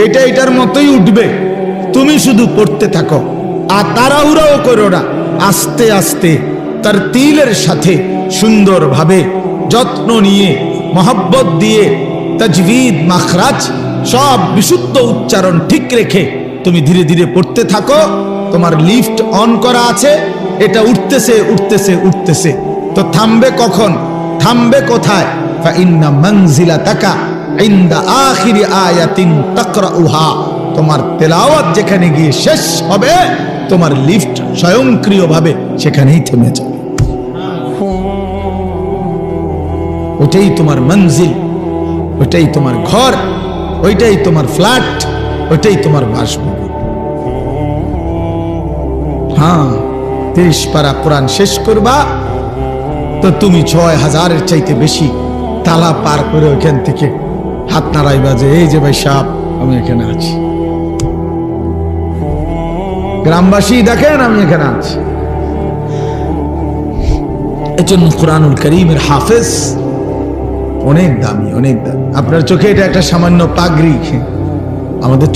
এটা এটার মতোই উঠবে, তুমি শুধু পড়তে থাকো। আর তাড়াহুড়াও করো না, আস্তে আস্তে তার তিলের সাথে সুন্দরভাবে যত্ন নিয়ে মহব্বত দিয়ে তাজবিদ মাখরাজ সব বিশুদ্ধ উচ্চারণ ঠিক রেখে তুমি ধীরে ধীরে পড়তে থাকো। তোমার লিফট অন করা আছে, এটা উঠতেছে উঠতেছে উঠতেছে, তো থামবে কখন, থামবে কোথায়? ফাইন্না মানজিলাতাকা ইনদা আখিরি আয়াতিন তাকরাউহা, তোমার তেলাওয়াত যেখানে গিয়ে শেষ হবে তোমার লিফট স্বয়ংক্রিয়ভাবে সেখানেই থেমে যাবে। ওইটাই তোমার মঞ্জিল, ওইটাই তোমার ঘর, ওইটাই তোমার ফ্ল্যাট, ওইটাই তোমার বাসভবন। হ্যাঁ, 30 পারা কোরআন শেষ করবা তো তুমি 6000-এর চাইতে বেশি তালা পার করে ওইখান থেকে হাত নাড়াইবা যে এই যে ভাই সাহেব আমি এখানে আছি, গ্রামবাসী দেখেন আমি এখানে আছি। এজন্য কোরআনুল কারীমের হাফেজ অনেক দামি, অনেক দামি। আপনার চোখে এটা একটা সামান্য পাগড়ি, আমাদের চোখে